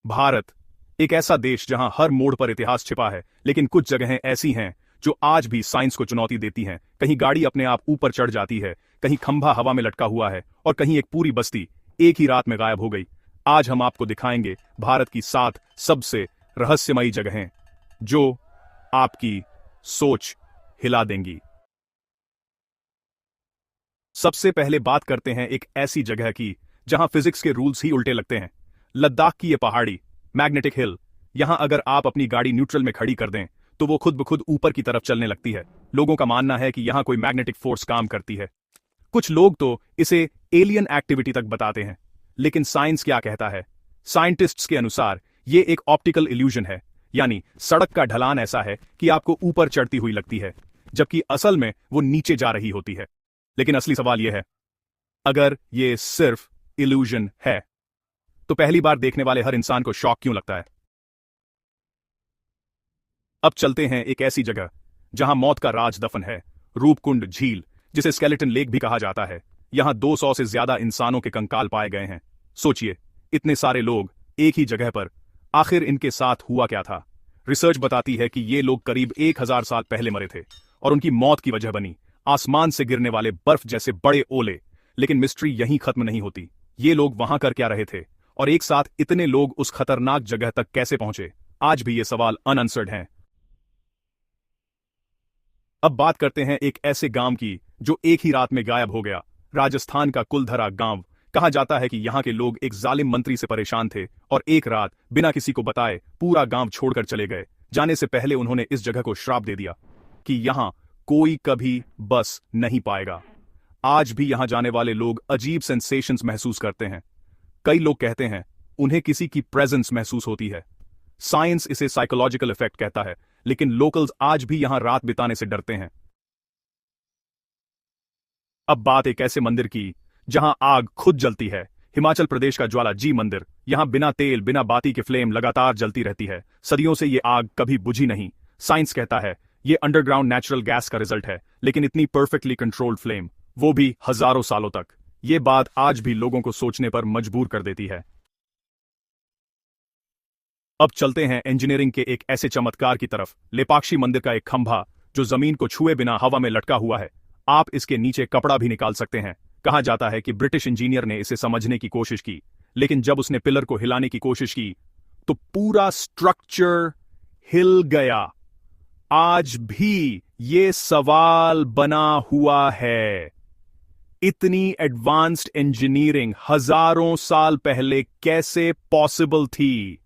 भारत एक ऐसा देश जहां हर मोड़ पर इतिहास छिपा है, लेकिन कुछ जगहें ऐसी हैं जो आज भी साइंस को चुनौती देती हैं। कहीं गाड़ी अपने आप ऊपर चढ़ जाती है, कहीं खंभा हवा में लटका हुआ है और कहीं एक पूरी बस्ती एक ही रात में गायब हो गई। आज हम आपको दिखाएंगे भारत की 7 सबसे रहस्यमयी जगहें जो आपकी सोच हिला देंगी। सबसे पहले बात करते हैं एक ऐसी जगह की जहां फिजिक्स के रूल्स ही उल्टे लगते हैं। लद्दाख की ये पहाड़ी मैग्नेटिक हिल, यहां अगर आप अपनी गाड़ी न्यूट्रल में खड़ी कर दें तो वो खुद ब खुद ऊपर की तरफ चलने लगती है। लोगों का मानना है कि यहां कोई मैग्नेटिक फोर्स काम करती है। कुछ लोग तो इसे एलियन एक्टिविटी तक बताते हैं, लेकिन साइंस क्या कहता है? साइंटिस्ट्स के अनुसार ये एक ऑप्टिकल इल्यूजन है, यानी सड़क का ढलान ऐसा है कि आपको ऊपर चढ़ती हुई लगती है, जबकि असल में वो नीचे जा रही होती है। लेकिन असली सवाल यह है, अगर ये सिर्फ इल्यूजन है तो पहली बार देखने वाले हर इंसान को शॉक क्यों लगता है? अब चलते हैं एक ऐसी जगह जहां मौत का राज दफन है, रूपकुंड झील, जिसे स्केलेटन लेक भी कहा जाता है। यहां 200 से ज्यादा इंसानों के कंकाल पाए गए हैं। सोचिए, इतने सारे लोग एक ही जगह पर, आखिर इनके साथ हुआ क्या था? रिसर्च बताती है कि ये लोग करीब 1000 साल पहले मरे थे और उनकी मौत की वजह बनी आसमान से गिरने वाले बर्फ जैसे बड़े ओले। लेकिन मिस्ट्री यहीं खत्म नहीं होती। ये लोग वहां कर क्या रहे थे और एक साथ इतने लोग उस खतरनाक जगह तक कैसे पहुंचे? आज भी ये सवाल अनआंसर्ड हैं। अब बात करते हैं एक ऐसे गांव की जो एक ही रात में गायब हो गया। राजस्थान का कुलधरा गांव। कहा जाता है कि यहां के लोग एक जालिम मंत्री से परेशान थे और एक रात बिना किसी को बताए पूरा गांव छोड़कर चले गए। जाने से पहले उन्होंने इस जगह को श्राप दे दिया कि यहां कोई कभी बस नहीं पाएगा। आज भी यहां जाने वाले लोग अजीब सेंसेशंस महसूस करते हैं। कई लोग कहते हैं उन्हें किसी की प्रेजेंस महसूस होती है। साइंस इसे साइकोलॉजिकल इफेक्ट कहता है, लेकिन लोकल्स आज भी यहां रात बिताने से डरते हैं। अब बात एक ऐसे मंदिर की जहां आग खुद जलती है। हिमाचल प्रदेश का ज्वाला जी मंदिर। यहां बिना तेल बिना बाती के फ्लेम लगातार जलती रहती है। सदियों से ये आग कभी बुझी नहीं। साइंस कहता है ये अंडरग्राउंड नेचुरल गैस का रिजल्ट है, लेकिन इतनी परफेक्टली कंट्रोल्ड फ्लेम, वो भी हजारों सालों तक। ये बात आज भी लोगों को सोचने पर मजबूर कर देती है। अब चलते हैं इंजीनियरिंग के एक ऐसे चमत्कार की तरफ। लेपाक्षी मंदिर का एक खंभा जो जमीन को छुए बिना हवा में लटका हुआ है। आप इसके नीचे कपड़ा भी निकाल सकते हैं। कहा जाता है कि ब्रिटिश इंजीनियर ने इसे समझने की कोशिश की, लेकिन जब उसने पिलर को हिलाने की कोशिश की तो पूरा स्ट्रक्चर हिल गया। आज भी ये सवाल बना हुआ है, इतनी एडवांस्ड इंजीनियरिंग हजारों साल पहले कैसे पॉसिबल थी?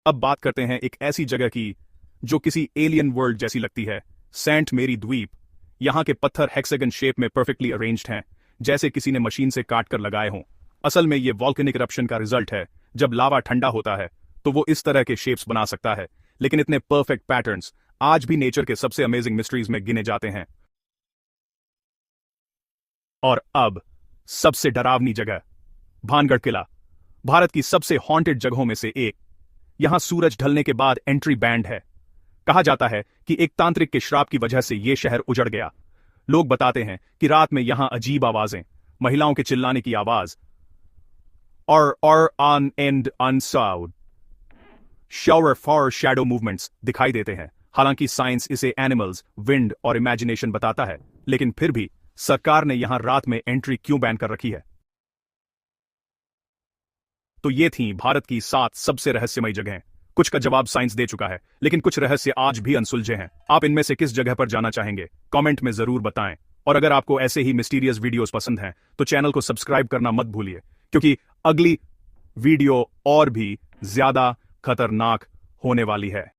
अब बात करते हैं एक ऐसी जगह की जो किसी एलियन वर्ल्ड जैसी लगती है। सेंट मेरी द्वीप। यहां के पत्थर हेक्सागन शेप में परफेक्टली अरेंज्ड हैं, जैसे किसी ने मशीन से काटकर लगाए हों। असल में यह वॉल्केनिक इरप्शन का रिजल्ट है। जब लावा ठंडा होता है तो वो इस तरह के शेप्स बना सकता है, लेकिन इतने परफेक्ट पैटर्न्स आज भी नेचर के सबसे अमेजिंग मिस्ट्रीज में गिने जाते हैं। और अब सबसे डरावनी जगह, भानगढ़ किला। भारत की सबसे हॉन्टेड जगहों में से एक। यहां सूरज ढलने के बाद एंट्री बैंड है। कहा जाता है कि एक तांत्रिक के श्राप की वजह से यह शहर उजड़ गया। लोग बताते हैं कि रात में यहां अजीब आवाजें, महिलाओं के चिल्लाने की आवाज और on and unsound shower for shadow movements दिखाई देते हैं। हालांकि साइंस इसे एनिमल्स, विंड और इमेजिनेशन बताता है, लेकिन फिर भी सरकार ने यहां रात में एंट्री क्यों बैन कर रखी है? तो ये थी भारत की 7 सबसे रहस्यमयी जगहें। कुछ का जवाब साइंस दे चुका है, लेकिन कुछ रहस्य आज भी अनसुलझे हैं। आप इनमें से किस जगह पर जाना चाहेंगे? कमेंट में जरूर बताएं। और अगर आपको ऐसे ही मिस्टीरियस वीडियोस पसंद हैं तो चैनल को सब्सक्राइब करना मत भूलिए, क्योंकि अगली वीडियो और भी ज्यादा खतरनाक होने वाली है।